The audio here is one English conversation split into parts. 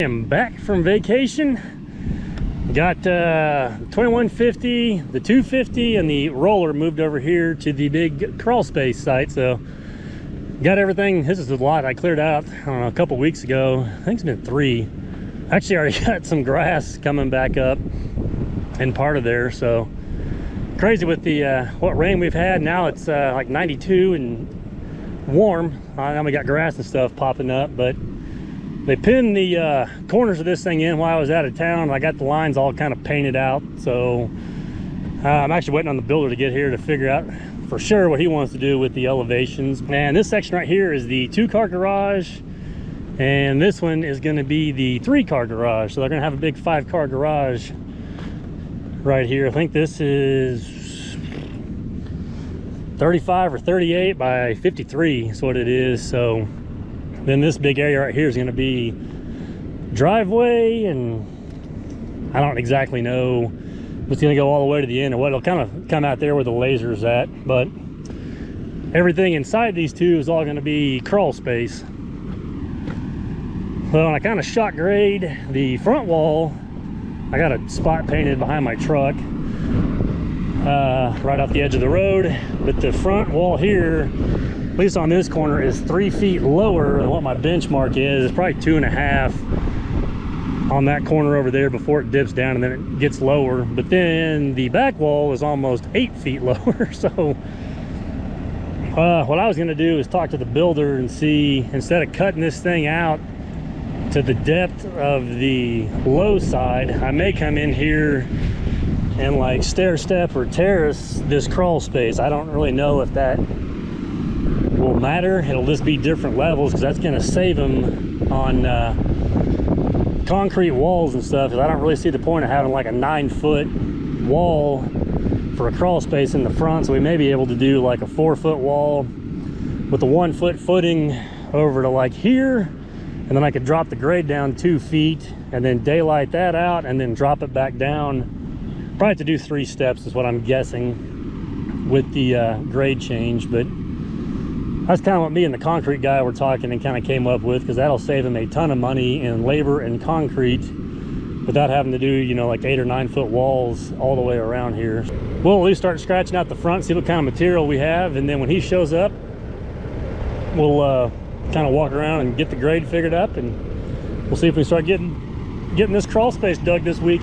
I'm back from vacation. Got 2150, the 250, and the roller moved over here to the big Crawlspace site. So got everything. This is a lot I cleared out, I don't know, a couple weeks ago. I think it's been 3. Actually, I already got some grass coming back up in part of there. So crazy with the what rain we've had. Now it's like 92 and warm. Now we got grass and stuff popping up, but they pinned the corners of this thing in while I was out of town. I got the lines all kind of painted out, so I'm actually waiting on the builder to get here to figure out for sure what he wants to do with the elevations. And this section right here is the 2-car garage, and this one is going to be the 3-car garage. So they're going to have a big 5-car garage right here. I think this is 35 or 38 by 53 is what it is. So then this big area right here is going to be driveway, and I don't exactly know if it's going to go all the way to the end or what. It'll kind of come out there where the laser's at, but everything inside these two is all going to be crawl space. So I kind of shot grade the front wall. I got a spot painted behind my truck right off the edge of the road, but the front wall here, at least on this corner, is 3 feet lower than what my benchmark is. It's probably 2.5 on that corner over there before it dips down, and then it gets lower. But then the back wall is almost 8 feet lower. So what I was going to do is talk to the builder and see, instead of cutting this thing out to the depth of the low side, I may come in here and like stair step or terrace this crawl space. I don't really know if that will matter. It'll just be different levels, because that's going to save them on concrete walls and stuff, because I don't really see the point of having like a 9-foot wall for a crawl space in the front. So we may be able to do like a 4-foot wall with a 1-foot footing over to like here, and then I could drop the grade down 2 feet and then daylight that out and then drop it back down. Probably have to do 3 steps is what I'm guessing with the grade change. But that's kind of what me and the concrete guy were talking and kind of came up with, because that'll save him a ton of money in labor and concrete without having to do, you know, like 8 or 9 foot walls all the way around here. We'll at least start scratching out the front, see what kind of material we have, and then when he shows up, we'll kind of walk around and get the grade figured up, and we'll see if we start getting this crawl space dug this week.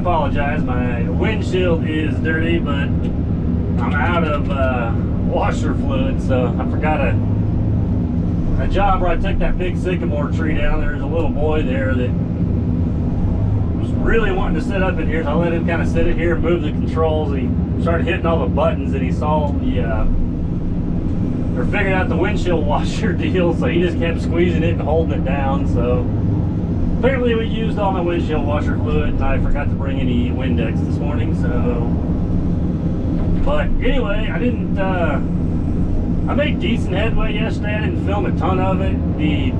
apologize. My windshield is dirty, but I'm out of washer fluid, so I forgot a job where I took that big sycamore tree down. There's a little boy there that was really wanting to sit up in here, so I let him kind of sit in here and move the controls. He started hitting all the buttons, and he saw the or figured out the windshield washer deal, so he just kept squeezing it and holding it down. So apparently we used all my windshield washer fluid, and I forgot to bring any Windex this morning. So, but anyway, I made decent headway yesterday. I didn't film a ton of it. The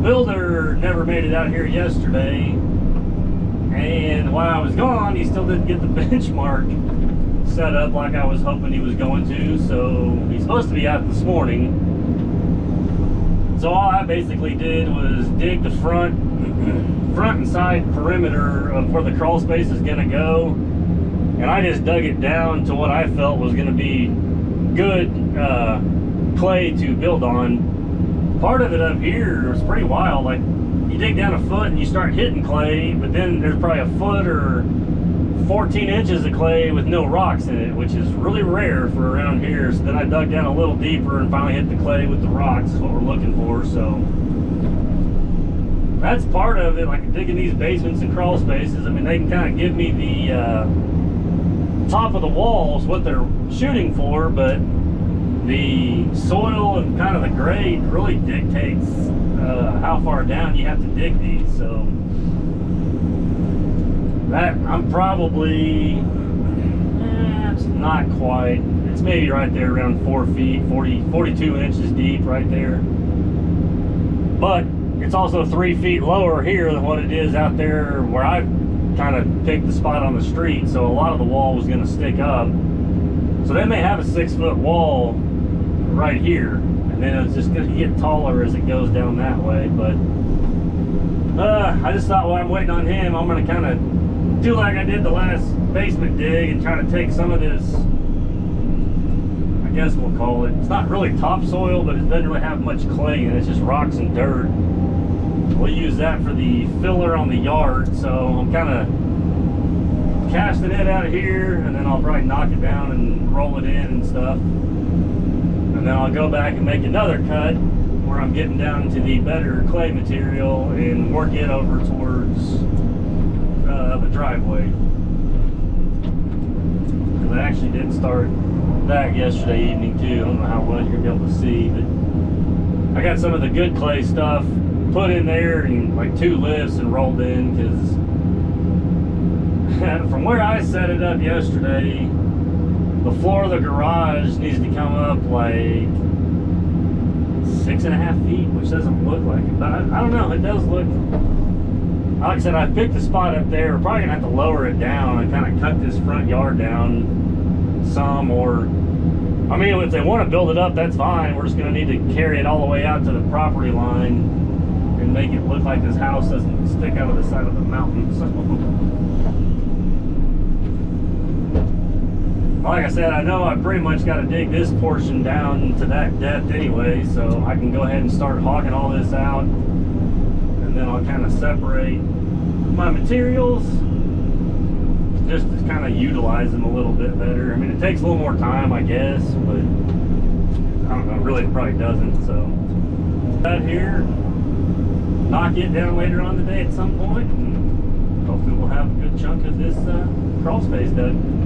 builder never made it out here yesterday, and while I was gone, he still didn't get the benchmark set up like I was hoping he was going to. So he's supposed to be out this morning. So all I basically did was dig the front and side perimeter of where the crawl space is going to go, and I just dug it down to what I felt was going to be good clay to build on. Part of it up here was pretty wild. Like, you dig down a foot and you start hitting clay, but then there's probably a foot or 14 inches of clay with no rocks in it, which is really rare for around here. So then I dug down a little deeper and finally hit the clay with the rocks, is what we're looking for. So that's part of it. Like digging these basements and crawl spaces, I mean, they can kind of give me the top of the walls, what they're shooting for, but the soil and kind of the grade really dictates how far down you have to dig these. So that I'm probably, it's not quite, it's maybe right there around 4 feet, 42 inches deep right there. But it's also 3 feet lower here than what it is out there where I kind of picked the spot on the street. So a lot of the wall was going to stick up. So they may have a 6-foot wall right here, and then it's just going to get taller as it goes down that way. But I just thought while I'm waiting on him, I'm going to kind of do like I did the last basement dig and try to take some of this, I guess we'll call it, it's not really topsoil, but it doesn't really have much clay in it. It's just rocks and dirt. We'll use that for the filler on the yard. So I'm kind of casting it out of here, and then I'll probably knock it down and roll it in and stuff. And then I'll go back and make another cut where I'm getting down to the better clay material and work it over towards the driveway. And I actually did start that yesterday evening too. I don't know how well you're gonna be able to see, but I got some of the good clay stuff put in there and like 2 lifts and rolled in, because from where I set it up yesterday, the floor of the garage needs to come up like 6.5 feet, which doesn't look like it, but I don't know, it does look, like I said, I picked a spot up there. We're probably gonna have to lower it down and kind of cut this front yard down some, or I mean, if they want to build it up, that's fine. We're just gonna need to carry it all the way out to the property line and make it look like this house doesn't stick out of the side of the mountain. So like I said, I know I pretty much got to dig this portion down to that depth anyway, so I can go ahead and start hawking all this out, and then I'll kind of separate my materials just to kind of utilize them a little bit better. I mean, it takes a little more time, I guess, but I don't know, really it probably doesn't. So out here, knock it down later on today at some point, and hopefully we'll have a good chunk of this crawl space done.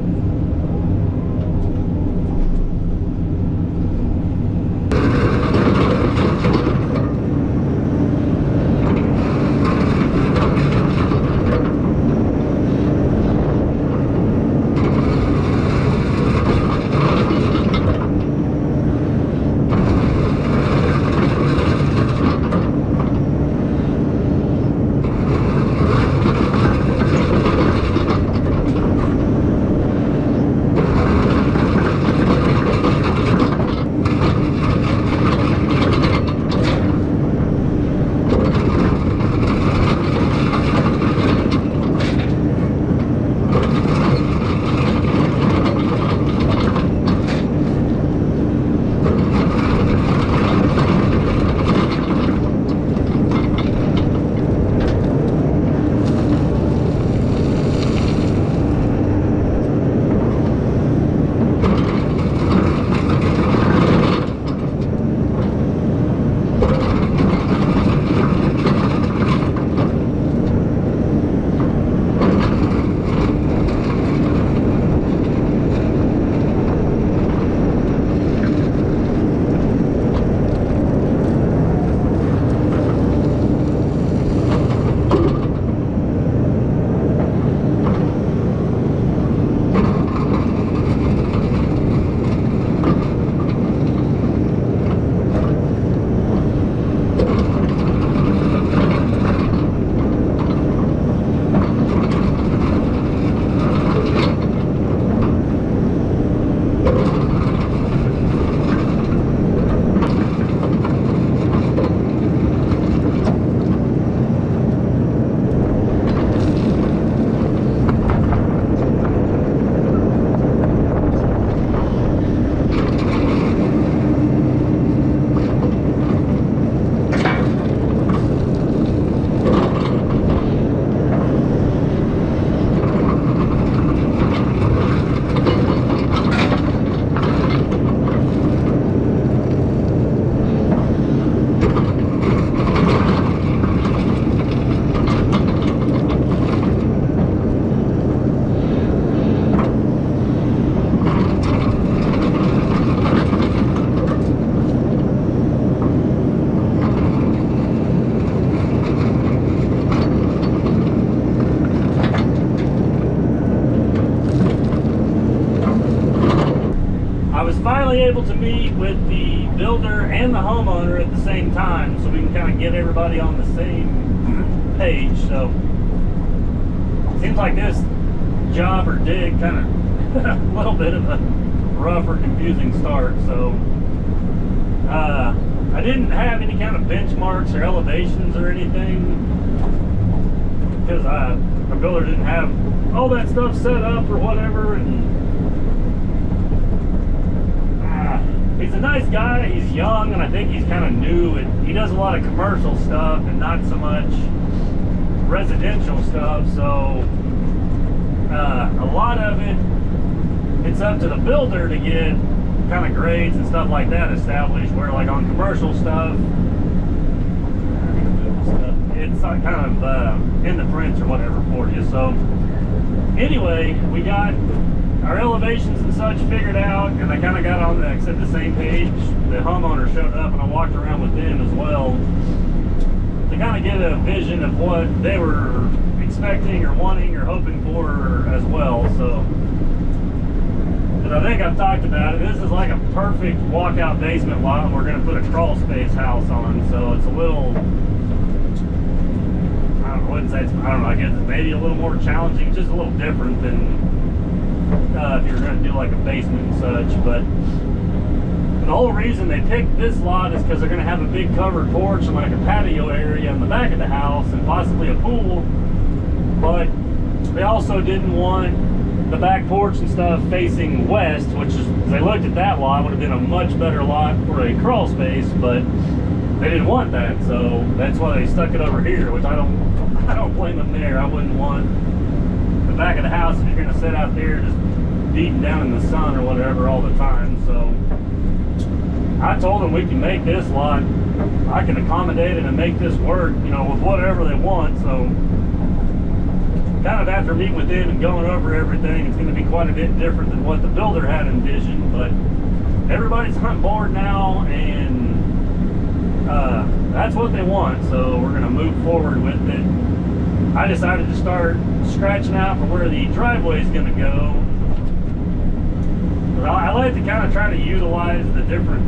finally able to meet with the builder and the homeowner at the same time, so we can kind of get everybody on the same page. So seems like this job or dig kind of a little bit of a rough or confusing start. So I didn't have any kind of benchmarks or elevations or anything, because my builder didn't have all that stuff set up or whatever. And he's a nice guy. He's young, and I think he's kind of new, and he does a lot of commercial stuff and not so much residential stuff. So a lot of it's up to the builder to get kind of grades and stuff like that established, where like on commercial stuff it's kind of in the prints or whatever for you. So anyway, we got our elevations and such figured out, and I kind of got on the same page. The homeowner showed up, and I walked around with them as well to kind of get a vision of what they were expecting or wanting or hoping for as well. So, I think I've talked about it, this is like a perfect walkout basement lot we're going to put a crawl space house on. So it's a little, I don't know, I guess it's maybe a little more challenging, just a little different than if you're going to do like a basement and such. But the whole reason they picked this lot is because they're going to have a big covered porch and like a patio area in the back of the house and possibly a pool. But they also didn't want the back porch and stuff facing west, which is, they looked at that lot, would have been a much better lot for a crawl space, but they didn't want that, so that's why they stuck it over here, which I don't blame them there. I wouldn't want the back of the house if you're going to sit out there just beating down in the sun or whatever all the time. So I told them we can make this lot, I can accommodate it and make this work, you know, with whatever they want. So kind of after meeting with them and going over everything, it's going to be quite a bit different than what the builder had envisioned, but everybody's on board now, and that's what they want, so we're going to move forward with it. I decided to start scratching out for where the driveway is going to go. But I like to kind of try to utilize the different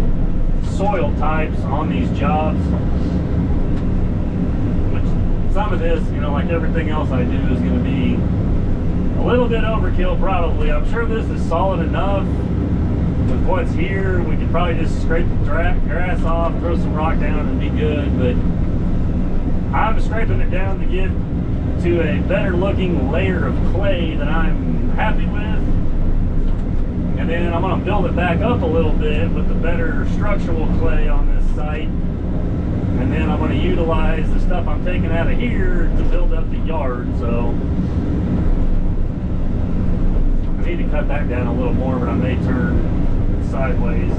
soil types on these jobs. Some of this, you know, like everything else I do, is going to be a little bit overkill probably. I'm sure this is solid enough with what's here. We could probably just scrape the grass off, throw some rock down and be good, but I'm scraping it down to get to a better looking layer of clay that I'm happy with, and then I'm going to build it back up a little bit with the better structural clay on this site. And then I'm going to utilize the stuff I'm taking out of here to build up the yard. So I need to cut that down a little more, but I may turn sideways,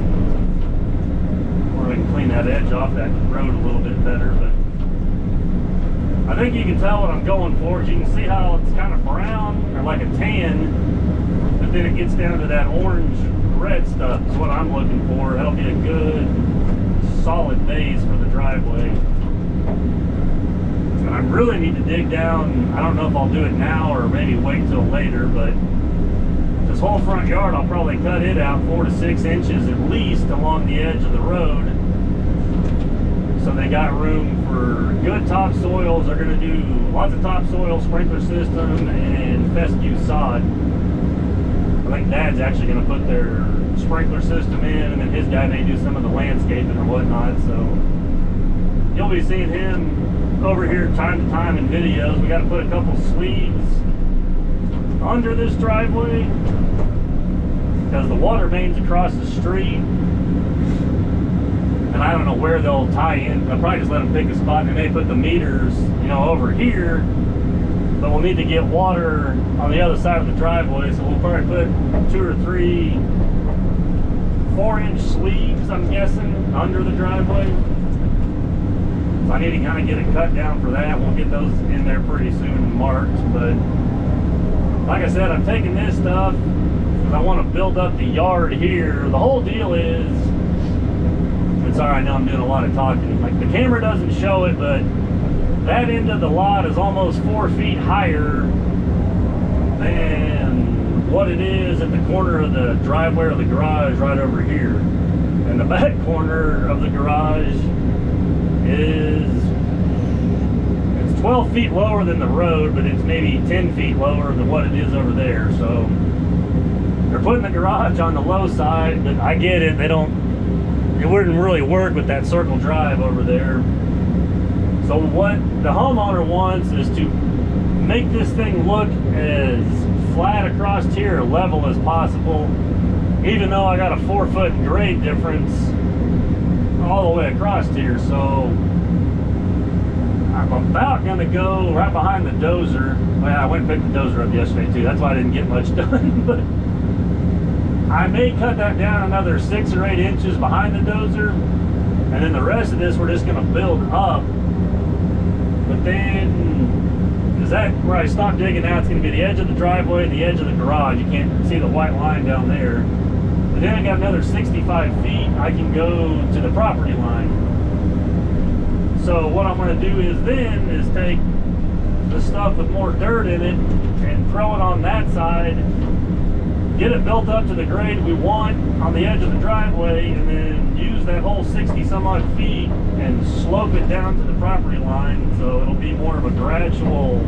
or I can clean that edge off that road a little bit better. But I think you can tell what I'm going for. You can see how it's kind of brown or like a tan, but then it gets down to that orange red stuff is what I'm looking for. That'll be a good solid base for the driveway. And I really need to dig down. I don't know if I'll do it now or maybe wait till later, but this whole front yard, I'll probably cut it out 4 to 6 inches at least along the edge of the road, so they got room for good topsoils. They're going to do lots of topsoil, sprinkler system, and fescue sod. I think Dad's actually going to put their sprinkler system in, and then his guy may do some of the landscaping or whatnot. So you'll be seeing him over here time to time in videos. We got to put a couple sleeves under this driveway because the water main's across the street, and I don't know where they'll tie in. I'll probably just let them pick a spot, and they may put the meters, you know, over here, but we'll need to get water on the other side of the driveway, so we'll probably put 2 or 3 4-inch sleeves, I'm guessing, under the driveway. So I need to kind of get it cut down for that. We'll get those in there pretty soon, marked. But like I said, I'm taking this stuff because I want to build up the yard here. The whole deal is, it's all right, now I'm doing a lot of talking. Like, the camera doesn't show it, but that end of the lot is almost 4 feet higher than what it is at the corner of the driveway or the garage right over here. And the back corner of the garage is, it's 12 feet lower than the road, but it's maybe 10 feet lower than what it is over there. So they're putting the garage on the low side, but I get it. It wouldn't really work with that circle drive over there. So what the homeowner wants is to make this thing look as flat across here, level as possible, even though I got a 4-foot grade difference all the way across here. So I'm about gonna go right behind the dozer. Well, I went and picked the dozer up yesterday too. That's why I didn't get much done, but I may cut that down another 6 or 8 inches behind the dozer, and then the rest of this we're just gonna build up. But then, because that where I stopped digging now, it's gonna be the edge of the driveway and the edge of the garage. You can't see the white line down there. But then I got another 65 feet I can go to the property line. So what I'm gonna do is take the stuff with more dirt in it and throw it on that side, get it built up to the grade we want on the edge of the driveway, and then use that whole 60 some odd feet and slope it down to the property line, so it'll be more of a gradual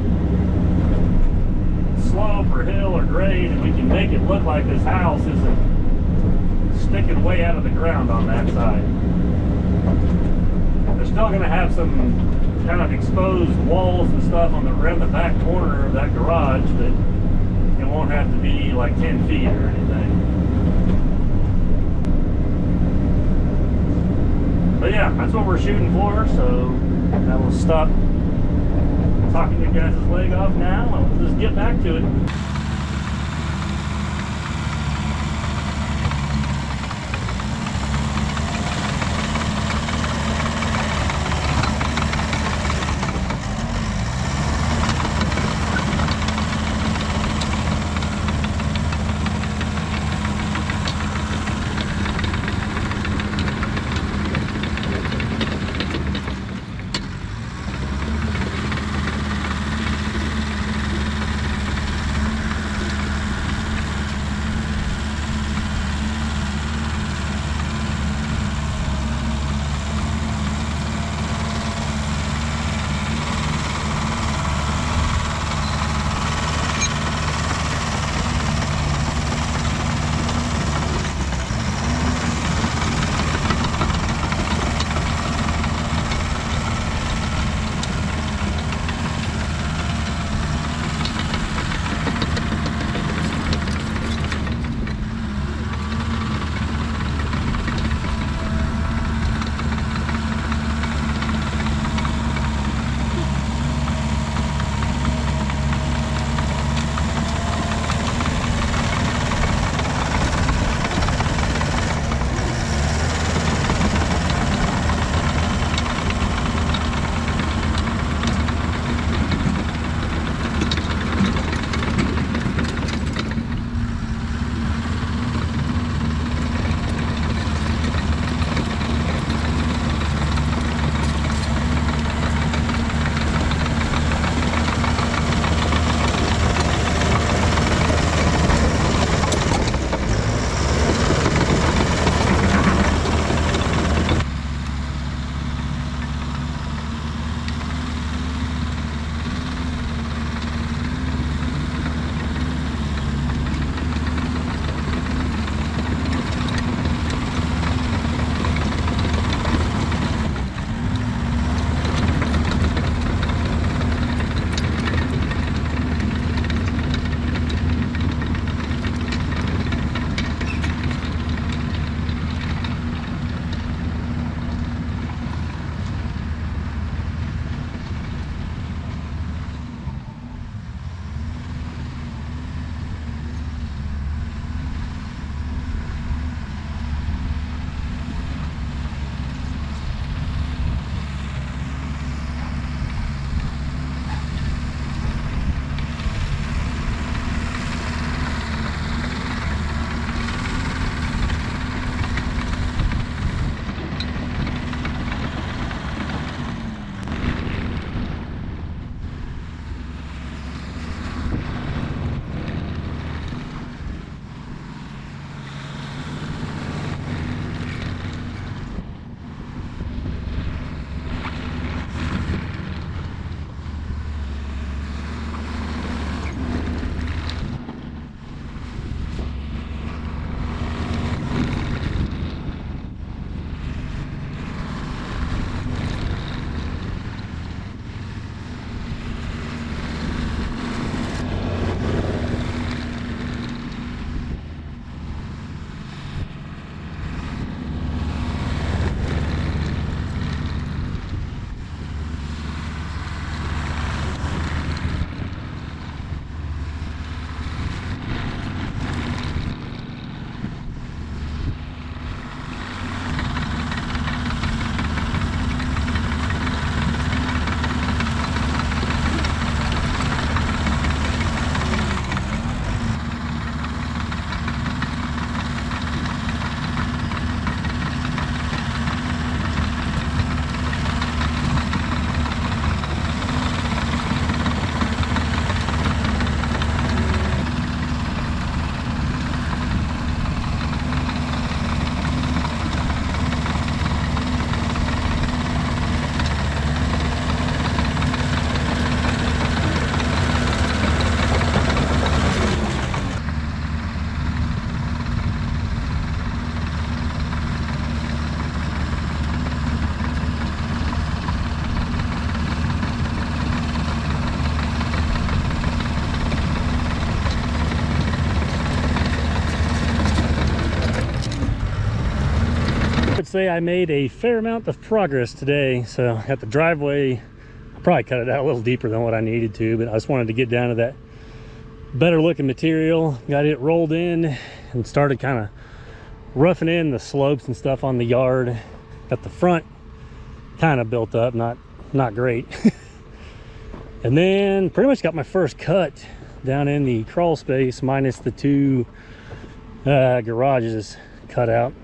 slope or hill or grade, and we can make it look like this house isn't sticking way out of the ground on that side. They're still going to have some kind of exposed walls and stuff around the back corner of that garage, but it won't have to be like 10 feet or anything. But yeah, that's what we're shooting for, so I will stop talking your guys' leg off now, and we'll just get back to it. say I made a fair amount of progress today. So at the driveway, I probably cut it out a little deeper than what I needed to, but I just wanted to get down to that better looking material. Got it rolled in and started kind of roughing in the slopes and stuff on the yard. Got the front kind of built up, not great. And then pretty much got my first cut down in the crawl space, minus the two garages cut out.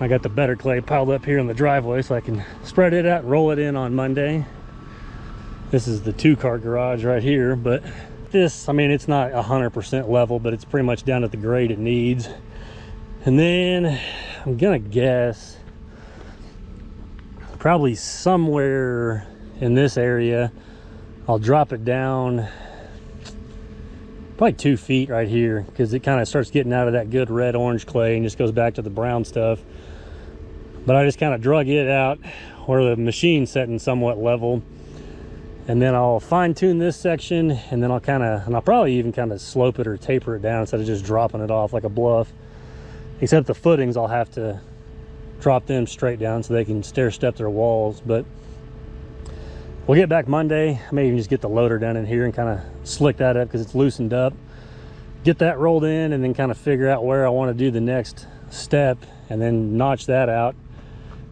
I got the better clay piled up here in the driveway so I can spread it out and roll it in on Monday. This is the 2-car garage right here, but this, I mean, it's not 100% level, but it's pretty much down at the grade it needs. And then I'm gonna guess probably somewhere in this area I'll drop it down probably 2 feet right here, because it kind of starts getting out of that good red orange clay and just goes back to the brown stuff. But I just kind of drug it out where the machine's setting somewhat level, and then I'll fine-tune this section, and then I'll probably even kind of slope it or taper it down instead of just dropping it off like a bluff. Except the footings, I'll have to drop them straight down so they can stair step their walls. But we'll get back Monday. I may even just get the loader down in here and kind of slick that up because it's loosened up. Get that rolled in, and then kind of figure out where I want to do the next step, and then notch that out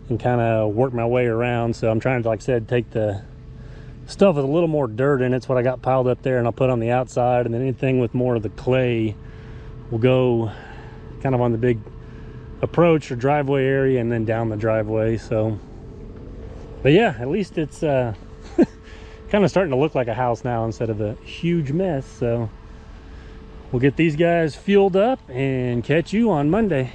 and kind of work my way around. So I'm trying to, like I said, take the stuff with a little more dirt in it's what I got piled up there, and I'll put on the outside, and then anything with more of the clay will go kind of on the big approach or driveway area and then down the driveway. So, but yeah, at least it's kind of starting to look like a house now instead of a huge mess. So we'll get these guys fueled up and catch you on Monday.